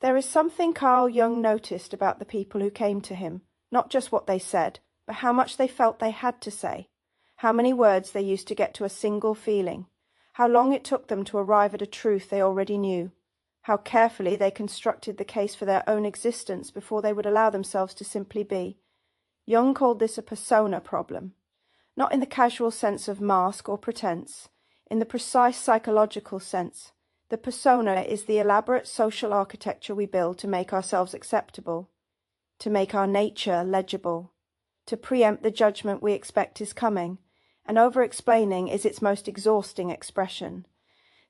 There is something Carl Jung noticed about the people who came to him, not just what they said, but how much they felt they had to say, how many words they used to get to a single feeling, how long it took them to arrive at a truth they already knew, how carefully they constructed the case for their own existence before they would allow themselves to simply be. Jung called this a persona problem, not in the casual sense of mask or pretense, in the precise psychological sense. The persona is the elaborate social architecture we build to make ourselves acceptable, to make our nature legible, to preempt the judgment we expect is coming, and over-explaining is its most exhausting expression.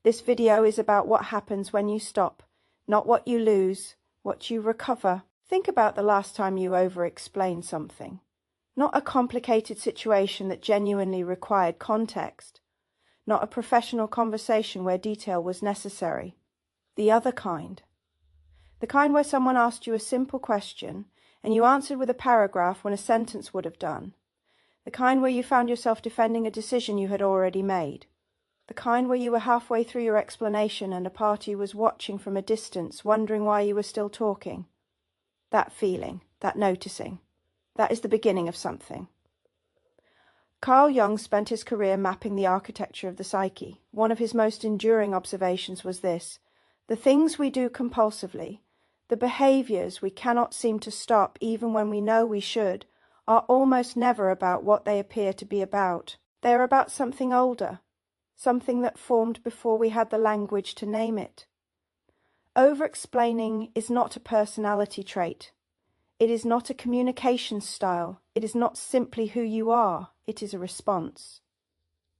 This video is about what happens when you stop, not what you lose, what you recover. Think about the last time you over-explained something. Not a complicated situation that genuinely required context. Not a professional conversation where detail was necessary. The other kind. The kind where someone asked you a simple question and you answered with a paragraph when a sentence would have done. The kind where you found yourself defending a decision you had already made. The kind where you were halfway through your explanation and a party was watching from a distance, wondering why you were still talking. That feeling, that noticing, that is the beginning of something. Carl Jung spent his career mapping the architecture of the psyche. One of his most enduring observations was this: the things we do compulsively, the behaviors we cannot seem to stop even when we know we should, are almost never about what they appear to be about. They are about something older, something that formed before we had the language to name it. Over-explaining is not a personality trait. It is not a communication style. It is not simply who you are. It is a response.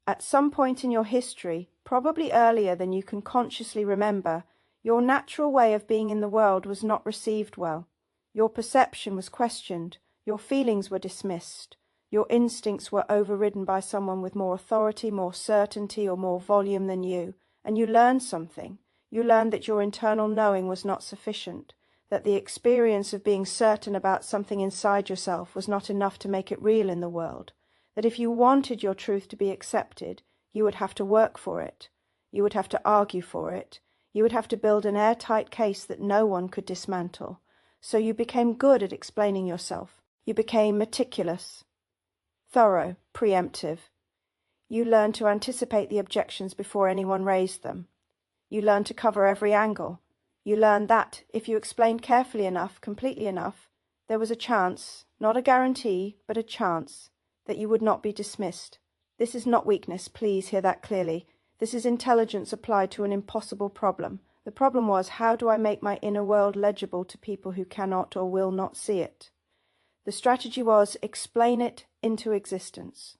At some point in your history, probably earlier than you can consciously remember, your natural way of being in the world was not received well. Your perception was questioned. Your feelings were dismissed. Your instincts were overridden by someone with more authority, more certainty, or more volume than you, and you learned something. You learned that your internal knowing was not sufficient, that the experience of being certain about something inside yourself was not enough to make it real in the world, that if you wanted your truth to be accepted, you would have to work for it, you would have to argue for it, you would have to build an airtight case that no one could dismantle. So you became good at explaining yourself. You became meticulous, thorough, preemptive. You learned to anticipate the objections before anyone raised them. You learned to cover every angle. You learned that, if you explained carefully enough, completely enough, there was a chance, not a guarantee, but a chance, that you would not be dismissed. This is not weakness, please hear that clearly. This is intelligence applied to an impossible problem. The problem was, how do I make my inner world legible to people who cannot or will not see it? The strategy was, explain it into existence.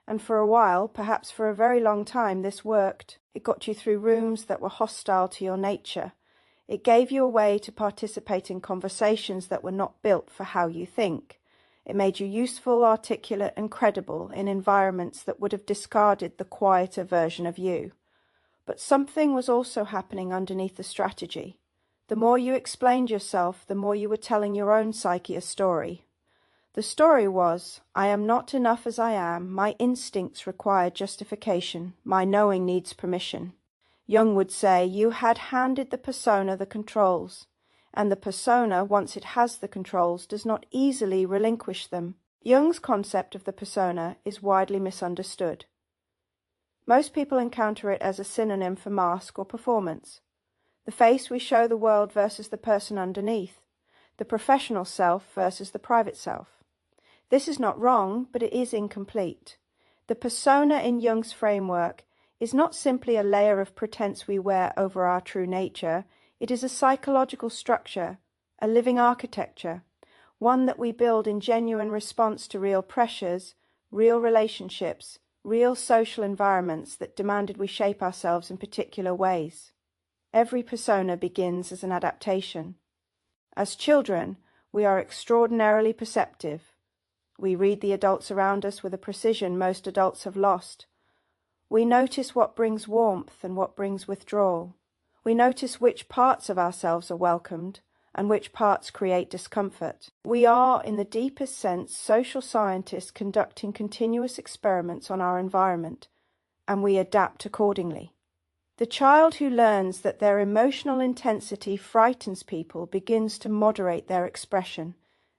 And for a while, perhaps for a very long time, this worked. It got you through rooms that were hostile to your nature. It gave you a way to participate in conversations that were not built for how you think. It made you useful, articulate, and credible in environments that would have discarded the quieter version of you. But something was also happening underneath the strategy. The more you explained yourself, the more you were telling your own psyche a story. The story was, I am not enough as I am, my instincts require justification, my knowing needs permission. Jung would say, you had handed the persona the controls, and the persona, once it has the controls, does not easily relinquish them. Jung's concept of the persona is widely misunderstood. Most people encounter it as a synonym for mask or performance. The face we show the world versus the person underneath, the professional self versus the private self. This is not wrong, but it is incomplete. The persona in Jung's framework is not simply a layer of pretense we wear over our true nature. It is a psychological structure, a living architecture, one that we build in genuine response to real pressures, real relationships, real social environments that demanded we shape ourselves in particular ways. Every persona begins as an adaptation. As children, we are extraordinarily perceptive. We read the adults around us with a precision most adults have lost. We notice what brings warmth and what brings withdrawal. We notice which parts of ourselves are welcomed and which parts create discomfort. We are, in the deepest sense, social scientists conducting continuous experiments on our environment, and we adapt accordingly. The child who learns that their emotional intensity frightens people begins to moderate their expression,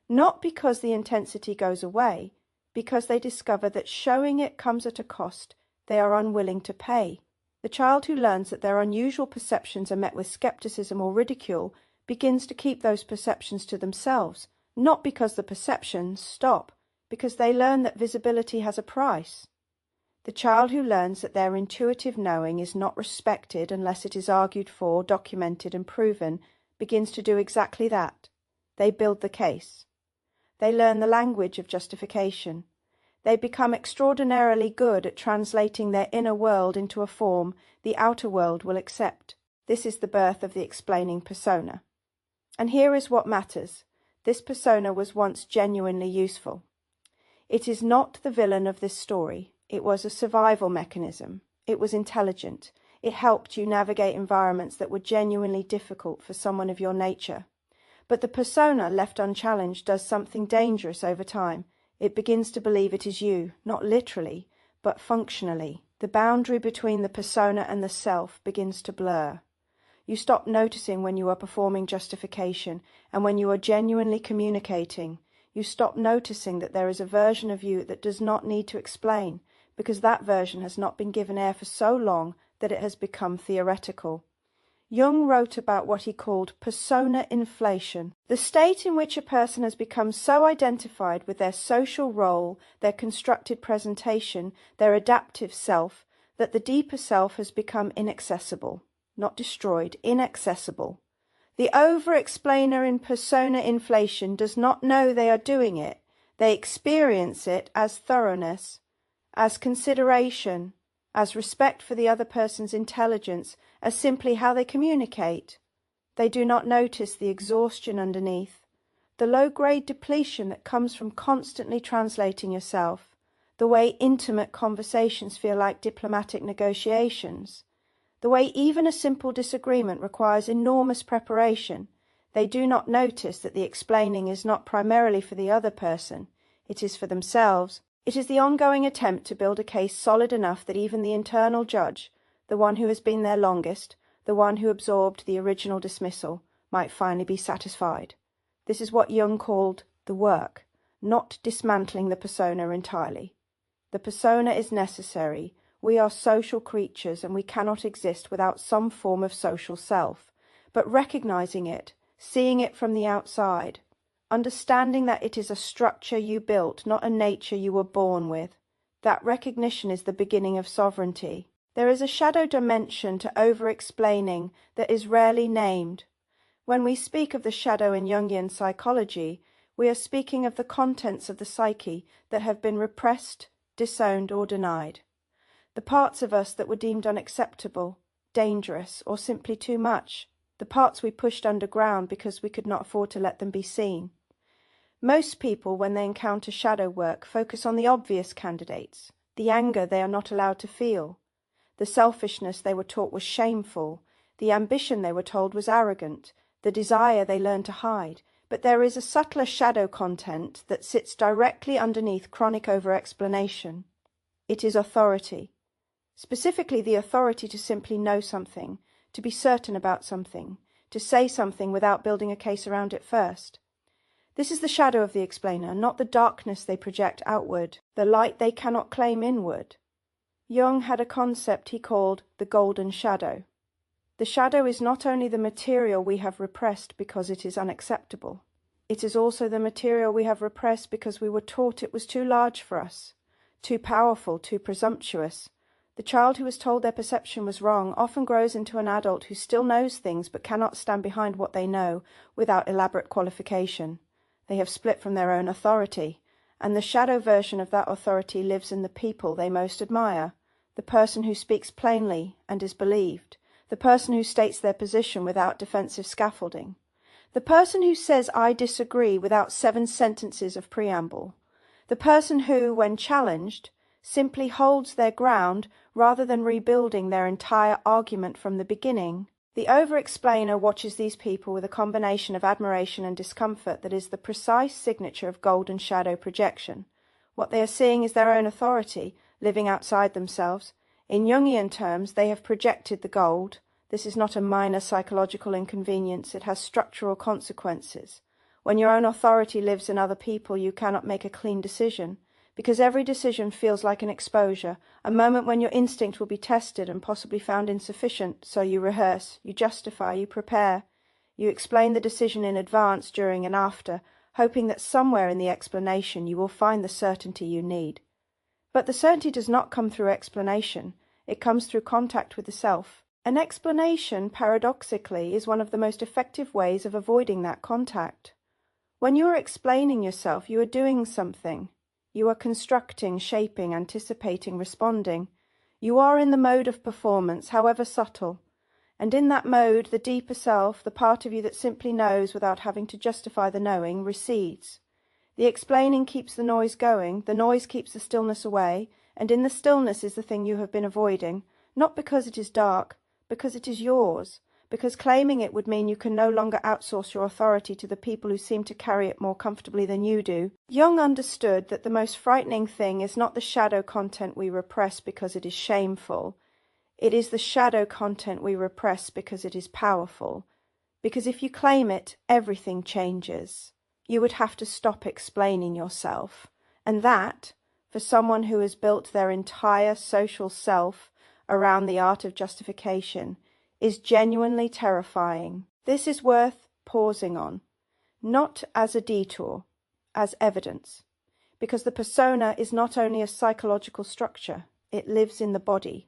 not because the intensity goes away, because they discover that showing it comes at a cost they are unwilling to pay. The child who learns that their unusual perceptions are met with skepticism or ridicule begins to keep those perceptions to themselves, not because the perceptions stop, because they learn that visibility has a price. The child who learns that their intuitive knowing is not respected unless it is argued for, documented, and proven begins to do exactly that. They build the case. They learn the language of justification. They become extraordinarily good at translating their inner world into a form the outer world will accept. This is the birth of the explaining persona. And here is what matters. This persona was once genuinely useful. It is not the villain of this story. It was a survival mechanism. It was intelligent. It helped you navigate environments that were genuinely difficult for someone of your nature. But the persona, left unchallenged, does something dangerous over time. It begins to believe it is you, not literally, but functionally. The boundary between the persona and the self begins to blur. You stop noticing when you are performing justification and when you are genuinely communicating. You stop noticing that there is a version of you that does not need to explain, because that version has not been given air for so long that it has become theoretical. Jung wrote about what he called persona inflation, the state in which a person has become so identified with their social role, their constructed presentation, their adaptive self, that the deeper self has become inaccessible, not destroyed, inaccessible. The over-explainer in persona inflation does not know they are doing it. They experience it as thoroughness, as consideration, as respect for the other person's intelligence, as simply how they communicate. They do not notice the exhaustion underneath, the low-grade depletion that comes from constantly translating yourself, the way intimate conversations feel like diplomatic negotiations, the way even a simple disagreement requires enormous preparation. They do not notice that the explaining is not primarily for the other person, it is for themselves. It is the ongoing attempt to build a case solid enough that even the internal judge, the one who has been there longest, the one who absorbed the original dismissal, might finally be satisfied. This is what Jung called the work, not dismantling the persona entirely. The persona is necessary. We are social creatures and we cannot exist without some form of social self. But recognizing it, seeing it from the outside, understanding that it is a structure you built, not a nature you were born with, that recognition is the beginning of sovereignty. There is a shadow dimension to over-explaining that is rarely named. When we speak of the shadow in Jungian psychology, we are speaking of the contents of the psyche that have been repressed, disowned, or denied. The parts of us that were deemed unacceptable, dangerous, or simply too much. The parts we pushed underground because we could not afford to let them be seen. Most people, when they encounter shadow work, focus on the obvious candidates, the anger they are not allowed to feel, the selfishness they were taught was shameful, the ambition they were told was arrogant, the desire they learned to hide. But there is a subtler shadow content that sits directly underneath chronic over-explanation. It is authority. Specifically the authority to simply know something, to be certain about something, to say something without building a case around it first. This is the shadow of the explainer, not the darkness they project outward, the light they cannot claim inward. Jung had a concept he called the golden shadow. The shadow is not only the material we have repressed because it is unacceptable. It is also the material we have repressed because we were taught it was too large for us, too powerful, too presumptuous. The child who was told their perception was wrong often grows into an adult who still knows things but cannot stand behind what they know without elaborate qualification. They have split from their own authority, and the shadow version of that authority lives in the people they most admire, the person who speaks plainly and is believed, the person who states their position without defensive scaffolding, the person who says "I disagree" without 7 sentences of preamble, the person who, when challenged, simply holds their ground rather than rebuilding their entire argument from the beginning. The over-explainer watches these people with a combination of admiration and discomfort that is the precise signature of golden shadow projection. What they are seeing is their own authority, living outside themselves. In Jungian terms, they have projected the gold. This is not a minor psychological inconvenience, it has structural consequences. When your own authority lives in other people, you cannot make a clean decision, because every decision feels like an exposure, a moment when your instinct will be tested and possibly found insufficient, so you rehearse, you justify, you prepare. You explain the decision in advance, during and after, hoping that somewhere in the explanation you will find the certainty you need. But the certainty does not come through explanation, it comes through contact with the self. An explanation, paradoxically, is one of the most effective ways of avoiding that contact. When you are explaining yourself, you are doing something. You are constructing, shaping, anticipating, responding. You are in the mode of performance, however subtle. And in that mode, the deeper self, the part of you that simply knows without having to justify the knowing, recedes. The explaining keeps the noise going, the noise keeps the stillness away, and in the stillness is the thing you have been avoiding, not because it is dark, because it is yours, because claiming it would mean you can no longer outsource your authority to the people who seem to carry it more comfortably than you do. Jung understood that the most frightening thing is not the shadow content we repress because it is shameful. It is the shadow content we repress because it is powerful. Because if you claim it, everything changes. You would have to stop explaining yourself. And that, for someone who has built their entire social self around the art of justification, is genuinely terrifying. This is worth pausing on, not as a detour, as evidence. Because the persona is not only a psychological structure, it lives in the body.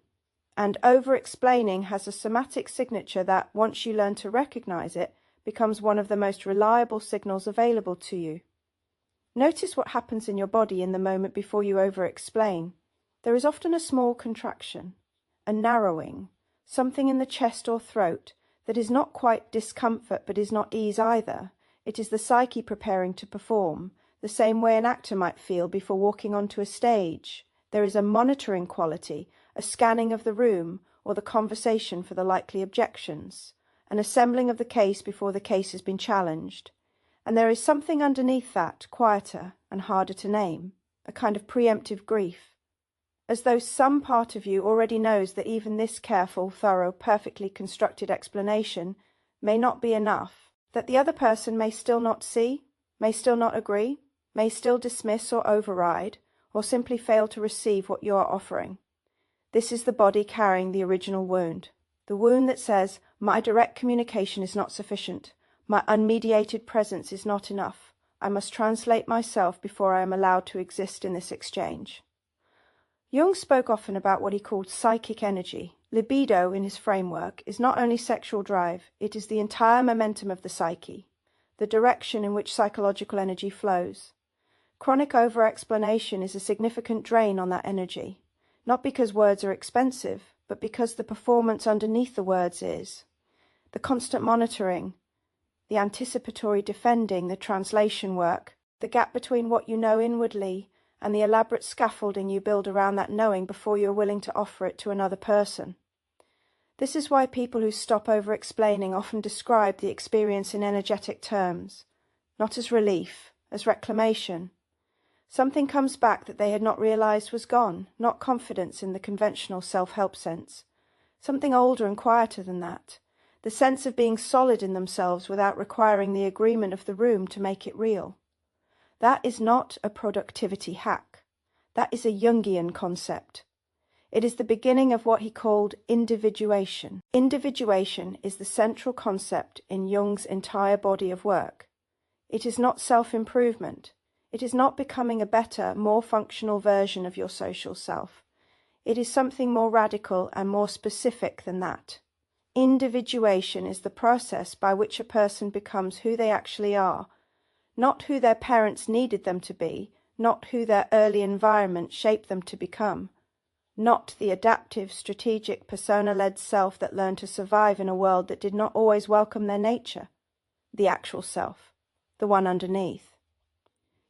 And over-explaining has a somatic signature that, once you learn to recognize it, becomes one of the most reliable signals available to you. Notice what happens in your body in the moment before you over-explain. There is often a small contraction, a narrowing, something in the chest or throat that is not quite discomfort but is not ease either. It is the psyche preparing to perform, the same way an actor might feel before walking onto a stage. There is a monitoring quality, a scanning of the room or the conversation for the likely objections, an assembling of the case before the case has been challenged. And there is something underneath that, quieter and harder to name, a kind of preemptive grief, as though some part of you already knows that even this careful, thorough, perfectly constructed explanation may not be enough, that the other person may still not see, may still not agree, may still dismiss or override, or simply fail to receive what you are offering. This is the body carrying the original wound. The wound that says, my direct communication is not sufficient. My unmediated presence is not enough. I must translate myself before I am allowed to exist in this exchange. Jung spoke often about what he called psychic energy. Libido, in his framework, is not only sexual drive, it is the entire momentum of the psyche, the direction in which psychological energy flows. Chronic over-explanation is a significant drain on that energy, not because words are expensive, but because the performance underneath the words is. The constant monitoring, the anticipatory defending, the translation work, the gap between what you know inwardly and the elaborate scaffolding you build around that knowing before you are willing to offer it to another person. This is why people who stop over-explaining often describe the experience in energetic terms, not as relief, as reclamation. Something comes back that they had not realized was gone, not confidence in the conventional self-help sense. Something older and quieter than that. The sense of being solid in themselves without requiring the agreement of the room to make it real. That is not a productivity hack. That is a Jungian concept. It is the beginning of what he called individuation. Individuation is the central concept in Jung's entire body of work. It is not self-improvement. It is not becoming a better, more functional version of your social self. It is something more radical and more specific than that. Individuation is the process by which a person becomes who they actually are, not who their parents needed them to be, not who their early environment shaped them to become, not the adaptive, strategic, persona-led self that learned to survive in a world that did not always welcome their nature, the actual self, the one underneath.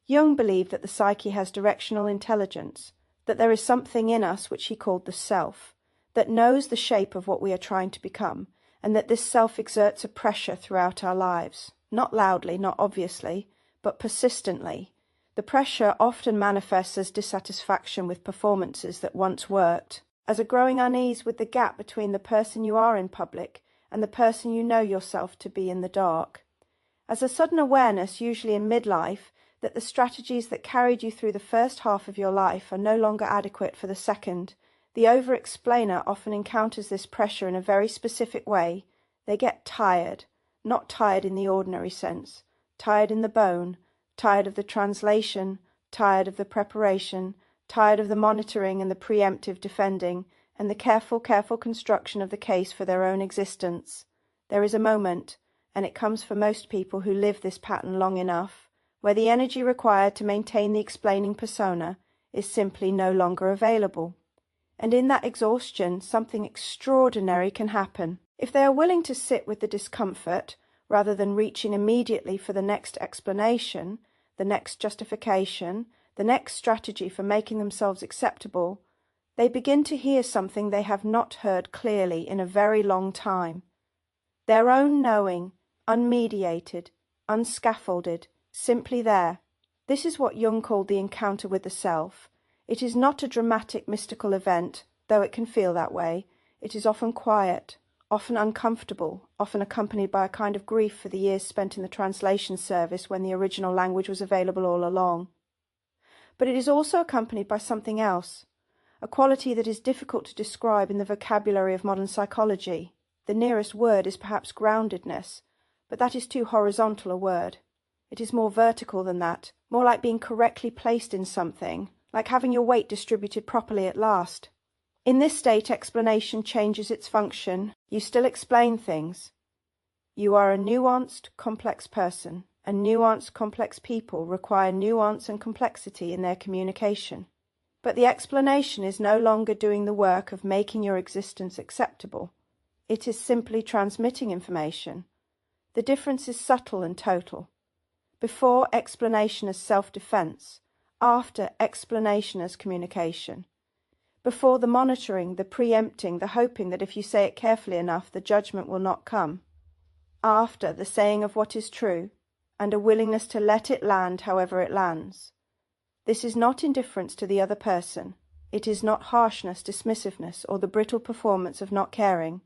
Jung believed that the psyche has directional intelligence, that there is something in us which he called the self, that knows the shape of what we are trying to become, and that this self exerts a pressure throughout our lives, not loudly, not obviously, but persistently. The pressure often manifests as dissatisfaction with performances that once worked, as a growing unease with the gap between the person you are in public and the person you know yourself to be in the dark, as a sudden awareness, usually in midlife, that the strategies that carried you through the first half of your life are no longer adequate for the second. The over-explainer often encounters this pressure in a very specific way. They get tired, not tired in the ordinary sense, tired in the bone, tired of the translation, tired of the preparation, tired of the monitoring and the preemptive defending, and the careful construction of the case for their own existence. There is a moment, and it comes for most people who live this pattern long enough, where the energy required to maintain the explaining persona is simply no longer available. And in that exhaustion, something extraordinary can happen. If they are willing to sit with the discomfort, rather than reaching immediately for the next explanation, the next justification, the next strategy for making themselves acceptable, they begin to hear something they have not heard clearly in a very long time. Their own knowing, unmediated, unscaffolded, simply there. This is what Jung called the encounter with the self. It is not a dramatic mystical event, though it can feel that way. It is often quiet, often uncomfortable, often accompanied by a kind of grief for the years spent in the translation service when the original language was available all along. But it is also accompanied by something else, a quality that is difficult to describe in the vocabulary of modern psychology. The nearest word is perhaps groundedness, but that is too horizontal a word. It is more vertical than that, more like being correctly placed in something, like having your weight distributed properly at last. In this state, explanation changes its function. You still explain things. You are a nuanced, complex person, and nuanced, complex people require nuance and complexity in their communication. But the explanation is no longer doing the work of making your existence acceptable. It is simply transmitting information. The difference is subtle and total. Before, explanation as self-defense. After, explanation as communication. Before, the monitoring, the preempting, the hoping that if you say it carefully enough, the judgment will not come. After, the saying of what is true, and a willingness to let it land however it lands. This is not indifference to the other person. It is not harshness, dismissiveness, or the brittle performance of not caring.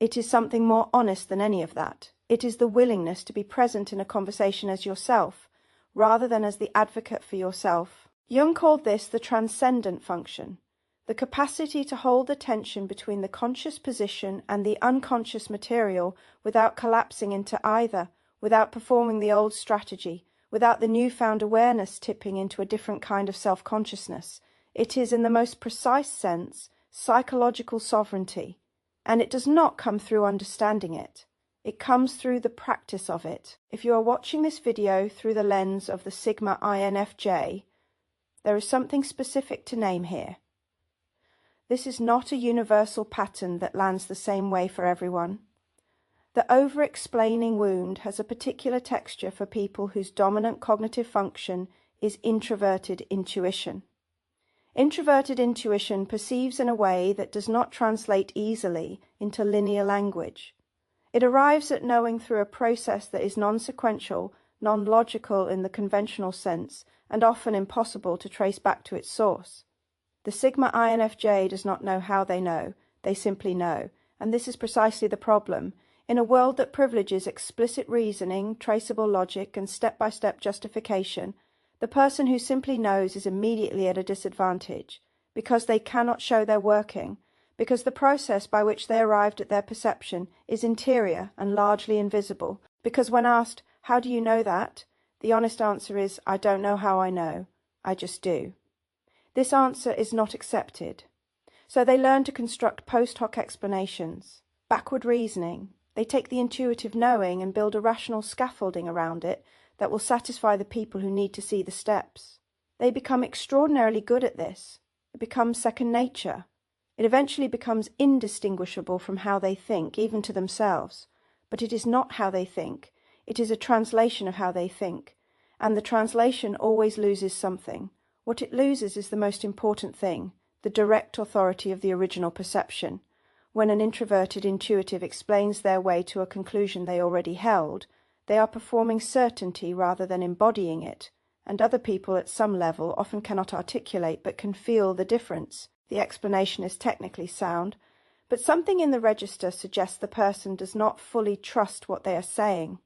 It is something more honest than any of that. It is the willingness to be present in a conversation as yourself, rather than as the advocate for yourself. Jung called this the transcendent function, the capacity to hold the tension between the conscious position and the unconscious material without collapsing into either, without performing the old strategy, without the newfound awareness tipping into a different kind of self-consciousness. It is, in the most precise sense, psychological sovereignty, and it does not come through understanding it. It comes through the practice of it. If you are watching this video through the lens of the Sigma INFJ, there is something specific to name here. This is not a universal pattern that lands the same way for everyone. The over-explaining wound has a particular texture for people whose dominant cognitive function is introverted intuition. Introverted intuition perceives in a way that does not translate easily into linear language. It arrives at knowing through a process that is non-sequential, non-logical in the conventional sense, and often impossible to trace back to its source. The Sigma INFJ does not know how they know, they simply know, and this is precisely the problem. In a world that privileges explicit reasoning, traceable logic, and step-by-step justification, the person who simply knows is immediately at a disadvantage, because they cannot show their working, because the process by which they arrived at their perception is interior and largely invisible, because when asked, "How do you know that?" the honest answer is, "I don't know how I know, I just do." This answer is not accepted. So they learn to construct post hoc explanations, backward reasoning. They take the intuitive knowing and build a rational scaffolding around it that will satisfy the people who need to see the steps. They become extraordinarily good at this. It becomes second nature. It eventually becomes indistinguishable from how they think, even to themselves. But it is not how they think. It is a translation of how they think. And the translation always loses something. What it loses is the most important thing, the direct authority of the original perception. When an introverted intuitive explains their way to a conclusion they already held, they are performing certainty rather than embodying it, and other people at some level often cannot articulate but can feel the difference. The explanation is technically sound, but something in the register suggests the person does not fully trust what they are saying.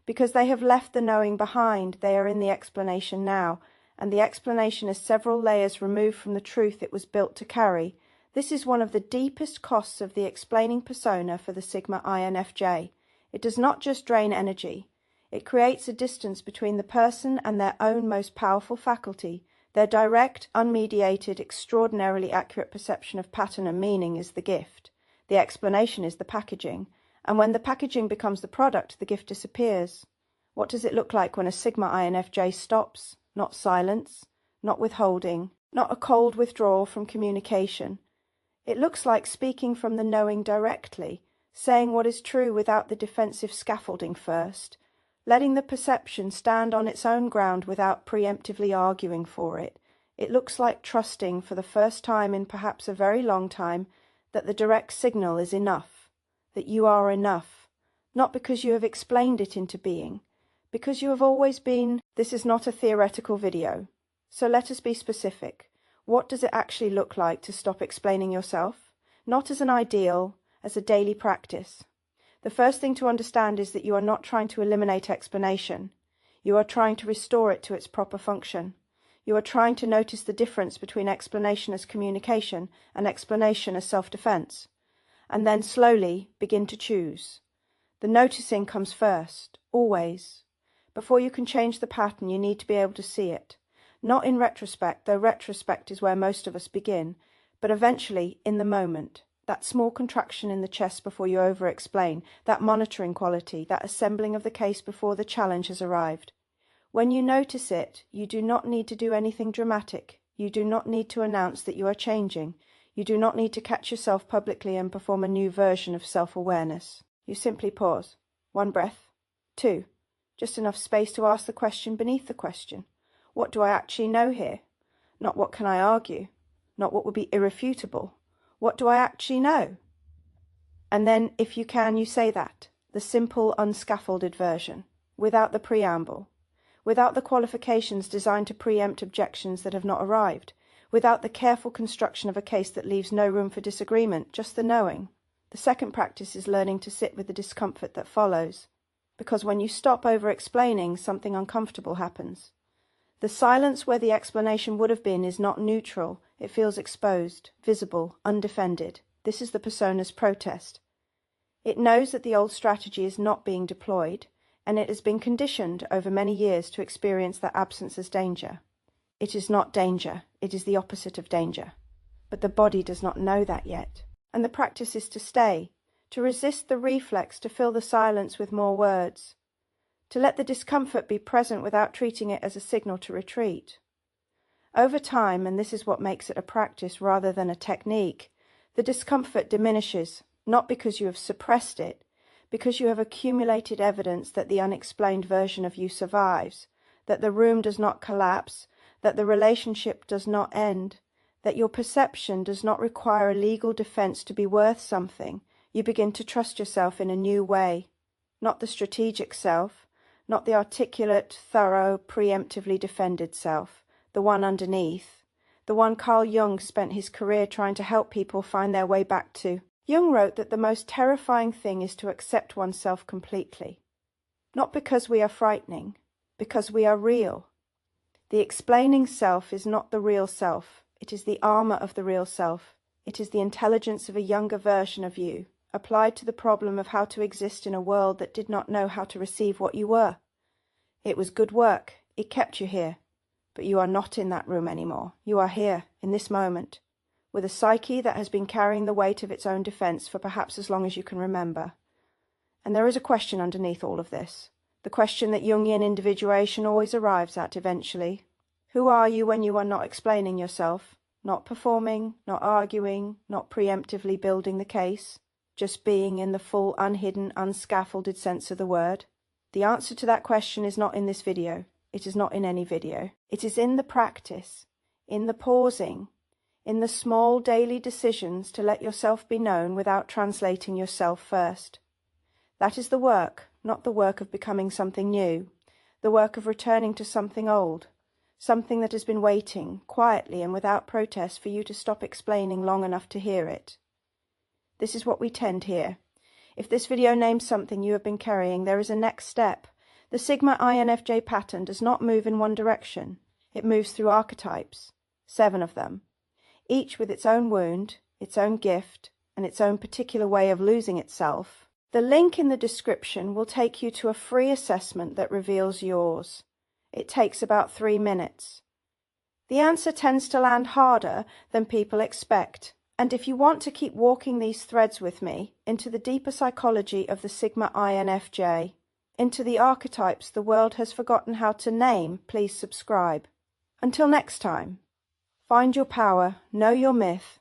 Because they have left the knowing behind, they are in the explanation now, and the explanation is several layers removed from the truth it was built to carry. This is one of the deepest costs of the explaining persona for the Sigma INFJ. It does not just drain energy. It creates a distance between the person and their own most powerful faculty. Their direct, unmediated, extraordinarily accurate perception of pattern and meaning is the gift. The explanation is the packaging. And when the packaging becomes the product, the gift disappears. What does it look like when a Sigma INFJ stops? Not silence, not withholding, not a cold withdrawal from communication. It looks like speaking from the knowing directly, saying what is true without the defensive scaffolding first, letting the perception stand on its own ground without preemptively arguing for it. It looks like trusting for the first time in perhaps a very long time that the direct signal is enough, that you are enough, not because you have explained it into being, because you have always been. This is not a theoretical video, so let us be specific. What does it actually look like to stop explaining yourself? Not as an ideal, as a daily practice. The first thing to understand is that you are not trying to eliminate explanation. You are trying to restore it to its proper function. You are trying to notice the difference between explanation as communication and explanation as self-defense, and then slowly begin to choose. The noticing comes first, always. Before you can change the pattern, you need to be able to see it. Not in retrospect, though retrospect is where most of us begin, but eventually in the moment. That small contraction in the chest before you over-explain, that monitoring quality, that assembling of the case before the challenge has arrived. When you notice it, you do not need to do anything dramatic. You do not need to announce that you are changing. You do not need to catch yourself publicly and perform a new version of self-awareness. You simply pause. 1 breath. 2. Just enough space to ask the question beneath the question. What do I actually know here? Not what can I argue? Not what would be irrefutable? What do I actually know? And then, if you can, you say that, the simple, unscaffolded version, without the preamble, without the qualifications designed to preempt objections that have not arrived, without the careful construction of a case that leaves no room for disagreement, just the knowing. The second practice is learning to sit with the discomfort that follows, because when you stop over-explaining, something uncomfortable happens. The silence where the explanation would have been is not neutral. It feels exposed, visible, undefended. This is the persona's protest. It knows that the old strategy is not being deployed, and it has been conditioned over many years to experience that absence as danger. It is not danger, it is the opposite of danger. But the body does not know that yet. And the practice is to stay, to resist the reflex to fill the silence with more words, to let the discomfort be present without treating it as a signal to retreat. Over time, and this is what makes it a practice rather than a technique, the discomfort diminishes, not because you have suppressed it, because you have accumulated evidence that the unexplained version of you survives, that the room does not collapse, that the relationship does not end, that your perception does not require a legal defense to be worth something. You begin to trust yourself in a new way, not the strategic self, not the articulate, thorough, preemptively defended self, the one underneath, the one Carl Jung spent his career trying to help people find their way back to. Jung wrote that the most terrifying thing is to accept oneself completely. Not because we are frightening, because we are real. The explaining self is not the real self. It is the armor of the real self. It is the intelligence of a younger version of you, applied to the problem of how to exist in a world that did not know how to receive what you were. It was good work. It kept you here. But you are not in that room anymore. You are here, in this moment, with a psyche that has been carrying the weight of its own defense for perhaps as long as you can remember. And there is a question underneath all of this. The question that Jungian individuation always arrives at eventually. Who are you when you are not explaining yourself? Not performing, not arguing, not preemptively building the case, just being in the full, unhidden, unscaffolded sense of the word? The answer to that question is not in this video. It is not in any video. It is in the practice, in the pausing, in the small daily decisions to let yourself be known without translating yourself first. That is the work, not the work of becoming something new, the work of returning to something old, something that has been waiting, quietly and without protest, for you to stop explaining long enough to hear it. This is what we tend here. If this video names something you have been carrying, there is a next step. The Sigma INFJ pattern does not move in one direction. It moves through archetypes, 7 of them, each with its own wound, its own gift, and its own particular way of losing itself. The link in the description will take you to a free assessment that reveals yours. It takes about 3 minutes. The answer tends to land harder than people expect. And if you want to keep walking these threads with me into the deeper psychology of the Sigma INFJ, into the archetypes the world has forgotten how to name, please subscribe. Until next time, find your power, know your myth,